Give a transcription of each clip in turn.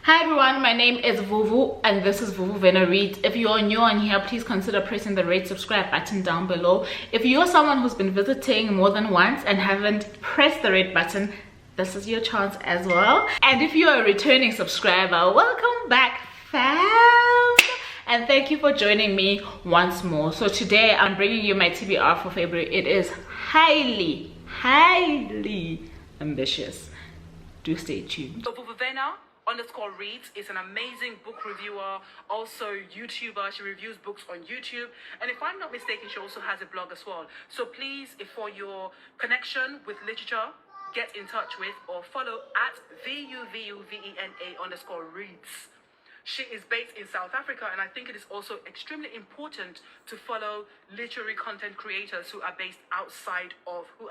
Hi everyone, my name is Vuvu and this is Vuvu Vena Reads. If you are new on here, please consider pressing the red subscribe button down below. If you're someone who's been visiting more than once and haven't pressed the red button, this is your chance as well. And if you're a returning subscriber, welcome back fam! And thank you for joining me once more. So today I'm bringing you my TBR for February. It is highly ambitious. Do stay tuned. So Vuvu Vena Reads is an amazing book reviewer, also YouTuber. She reviews books on YouTube, and if I'm not mistaken, she also has a blog as well. So please, if for your connection with literature, get in touch with or follow at VUVUVENA_reads. She is based in South Africa, and I think it is also extremely important to follow literary content creators who are based outside of the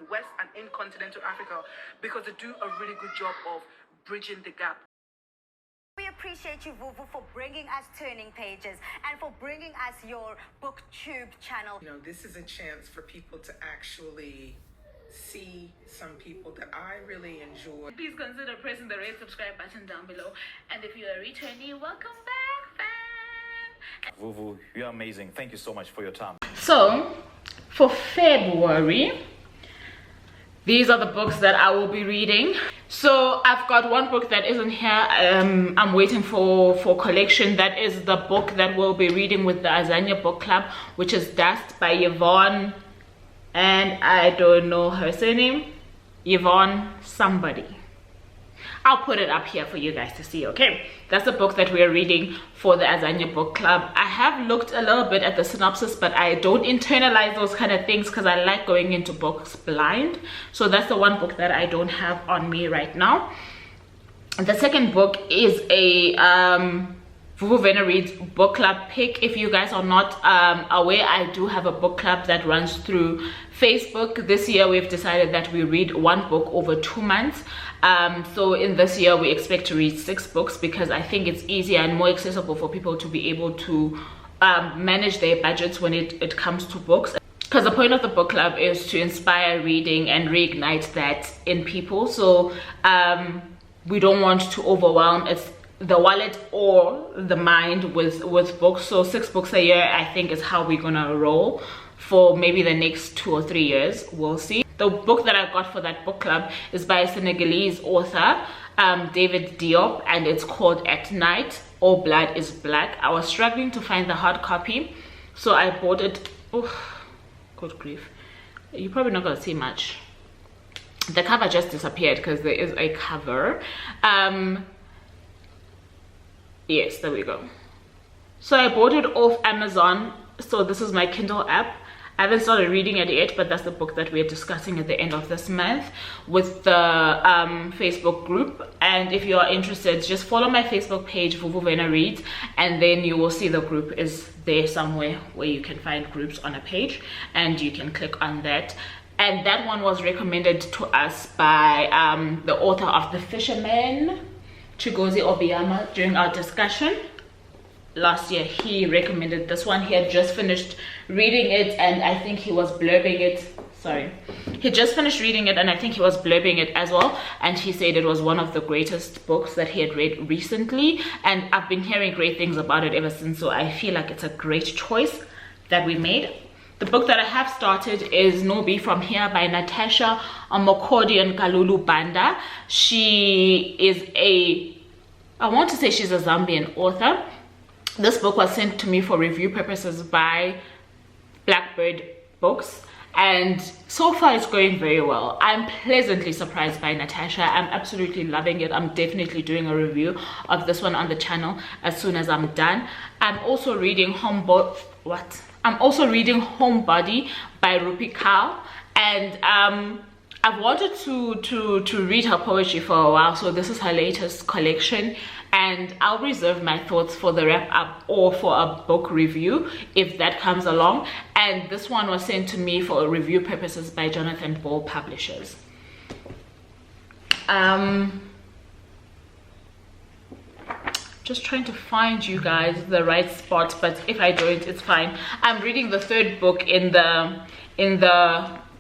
West and in continental Africa, because they do a really good job of bridging the gap. We appreciate you, Vuvu, for bringing us Turning Pages and for bringing us your BookTube channel. You know, this is a chance for people to actually see some people that I really enjoy. Please consider pressing the red subscribe button down below. And if you're a returnee, welcome back, fam! Vuvu, you're amazing. Thank you so much for your time. So, for February, these are the books that I will be reading. So I've got one book that isn't here. I'm waiting for collection. That is the book that we'll be reading with the Azania book club, which is Dust by Yvonne, and I don't know her surname, Yvonne somebody. I'll put it up here for you guys to see. Okay, that's the book that we're reading for the Azania book club. I have looked a little bit at the synopsis, but I don't internalize those kind of things because I like going into books blind. So that's the one book that I don't have on me right now. The second book is a Vuvu Vena Reads book club pick. If you guys are not aware, I do have a book club that runs through Facebook. This year we've decided that we read one book over 2 months. So in this year we expect to read 6 books because I think it's easier and more accessible for people to be able to manage their budgets when it comes to books. Because the point of the book club is to inspire reading and reignite that in people. So we don't want to overwhelm the wallet or the mind with books. So 6 books a year I think is how we're gonna roll for maybe the next 2 or 3 years. We'll see. The book that I got for that book club is by a Senegalese author, David Diop, and it's called At Night, All Blood is Black. I was struggling to find the hard copy, so I bought it. Oh, good grief. You're probably not gonna see much. The cover just disappeared because there is a cover. Yes, there we go. So I bought it off Amazon. So this is my Kindle app. I haven't started reading it yet, but that's the book that we're discussing at the end of this month with the Facebook group. And if you are interested, just follow my Facebook page, Vuvu Vena Reads, and then you will see the group is there somewhere where you can find groups on a page, and you can click on that. And that one was recommended to us by the author of The Fisherman, Chigozie Obiama, during our discussion last year. He recommended this one. He had just finished reading it and I think he was blurbing it. He just finished reading it and I think he was blurbing it as well, and he said it was one of the greatest books that he had read recently, and I've been hearing great things about it ever since, so I feel like it's a great choice that we made. The book that I have started is No Be From Here by Natasha Mokodi and Kalulu Banda. She is I want to say she's a Zambian author. This book was sent to me for review purposes by Blackbird Books, and so far it's going very well. I'm pleasantly surprised by Natasha. I'm absolutely loving it. I'm definitely doing a review of this one on the channel as soon as I'm done. I'm also reading Homebody by Rupi Kaur, and I've wanted to read her poetry for a while, so this is her latest collection, and I'll reserve my thoughts for the wrap up or for a book review if that comes along. And this one was sent to me for review purposes by Jonathan Ball Publishers. Just trying to find you guys the right spot, but if I don't, it's fine. I'm reading the third book in the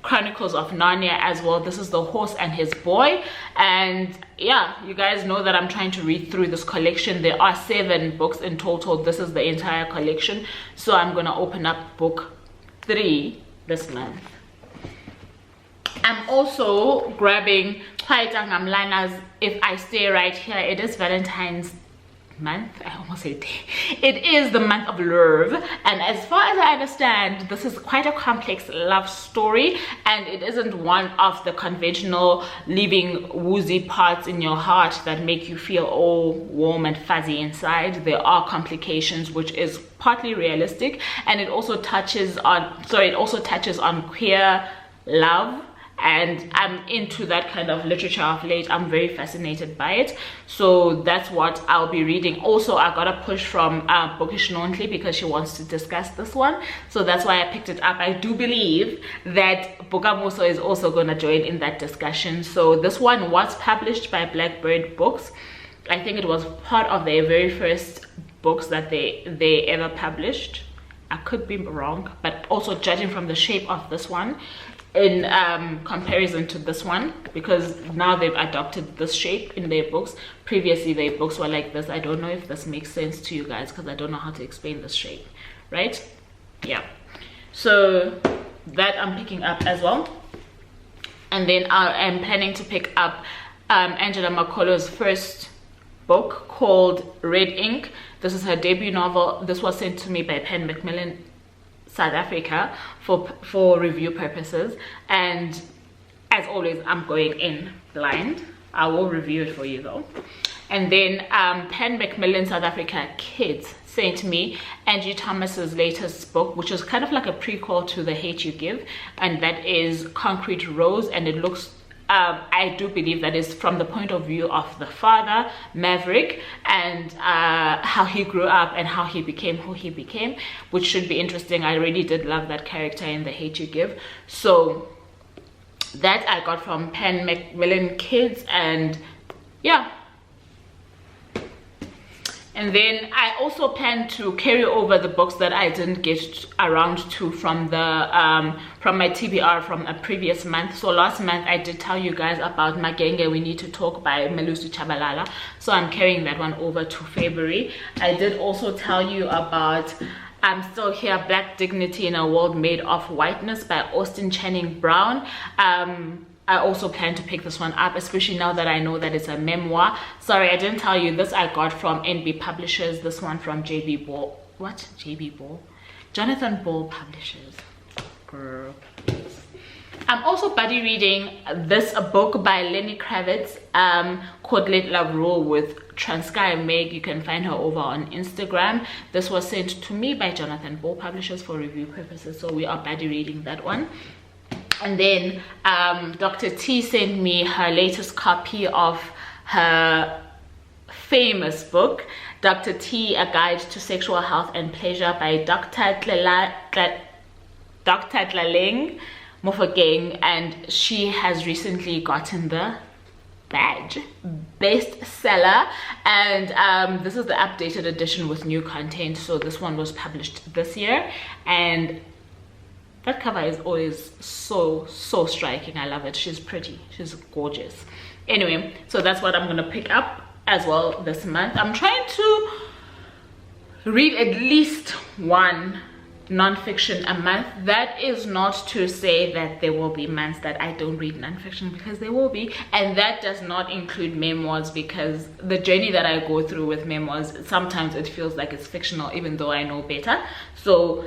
Chronicles of Narnia as well. This is The Horse and His Boy. And yeah, you guys know that I'm trying to read through this collection. There are 7 books in total. This is the entire collection. So I'm gonna open up book 3 this month. I'm also grabbing Ngamlana's If I Stay Right Here. It is Valentine's month. I almost said day. It is the month of love, and as far as I understand, this is quite a complex love story, and it isn't one of the conventional leaving woozy parts in your heart that make you feel all warm and fuzzy inside. There are complications, which is partly realistic, and it also touches on queer love, and I'm into that kind of literature of late. I'm very fascinated by it, so that's what I'll be reading. Also, I got a push from Bookish Nontli because she wants to discuss this one, so that's why I picked it up. I do believe that Bukamuso is also going to join in that discussion. So this one was published by Blackbird Books. I think it was part of their very first books that they ever published. I could be wrong, but also judging from the shape of this one in comparison to this one, because now they've adopted this shape in their books. Previously their books were like this. I don't know if this makes sense to you guys because I don't know how to explain this shape, right? Yeah, so that I'm picking up as well. And then I'm planning to pick up Angela Makolo's first book called Red Ink. This is her debut novel. This was sent to me by Pen Macmillan South Africa for review purposes, and as always I'm going in blind. I will review it for you though. And then Pen Macmillan South Africa Kids sent me Angie Thomas's latest book, which is kind of like a prequel to The Hate U Give, and that is Concrete Rose, and it looks I do believe that is from the point of view of the father, Maverick, and how he grew up and how he became who he became, which should be interesting. I really did love that character in The Hate U Give. So that I got from Pen Macmillan Kids, and yeah. And then I also plan to carry over the books that I didn't get around to from the from my TBR from a previous month. So last month I did tell you guys about Magenge We Need to Talk by Melusi Chabalala. So I'm carrying that one over to February. I did also tell you about I'm Still Here, Black Dignity in a World Made of Whiteness by Austin Channing Brown. I also plan to pick this one up, especially now that I know that it's a memoir. Sorry, I didn't tell you this. I got from NB Publishers. This one from JB Ball. What? JB Ball? Jonathan Ball Publishers. Girl. I'm also buddy reading this book by Lenny Kravitz called Let Love Rule with Transkei Meg. You can find her over on Instagram. This was sent to me by Jonathan Ball Publishers for review purposes, so we are buddy reading that one. And then Dr. T sent me her latest copy of her famous book, Dr. T, A Guide to Sexual Health and Pleasure by Dr. Tlaleng Mofokeng, and she has recently gotten the badge, bestseller, and this is the updated edition with new content. So this one was published this year, and that cover is always so striking. I love it. She's pretty, she's gorgeous. Anyway, so that's what I'm gonna pick up as well this month. I'm trying to read at least one non-fiction a month. That is not to say that there will be months that I don't read non-fiction, because there will be, and that does not include memoirs, because the journey that I go through with memoirs, sometimes it feels like it's fictional even though I know better. So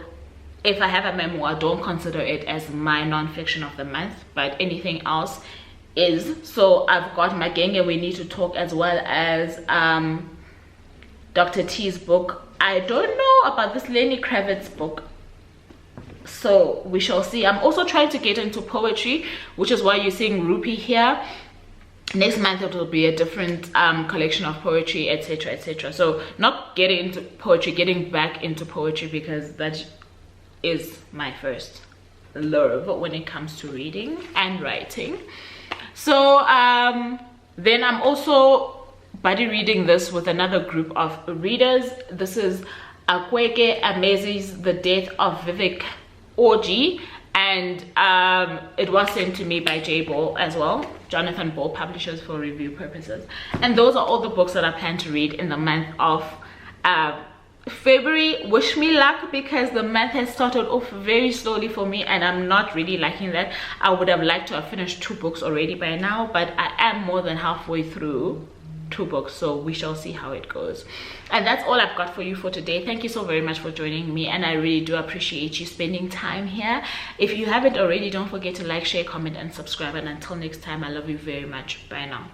if I have a memoir, don't consider it as my non-fiction of the month, but anything else is. So I've got Magenge We Need to Talk, as well as Dr. T's book. I don't know about this Lenny Kravitz book, so we shall see. I'm also trying to get into poetry, which is why you're seeing Rupi here. Next month it will be a different collection of poetry, etc, etc. So not getting into poetry, getting back into poetry, because that is my first love when it comes to reading and writing. So then I'm also buddy reading this with another group of readers. This is Akweke Amezi's The Death of Vivek Orji, and it was sent to me by J Ball as well, Jonathan Ball Publishers, for review purposes. And those are all the books that I plan to read in the month of February. Wish me luck, because the month has started off very slowly for me and I'm not really liking that. I would have liked to have finished 2 books already by now, but I am more than halfway through 2 books, so we shall see how it goes. And that's all I've got for you for today. Thank you so very much for joining me, and I really do appreciate you spending time here. If you haven't already, don't forget to like, share, comment and subscribe, and until next time, I love you very much. Bye now.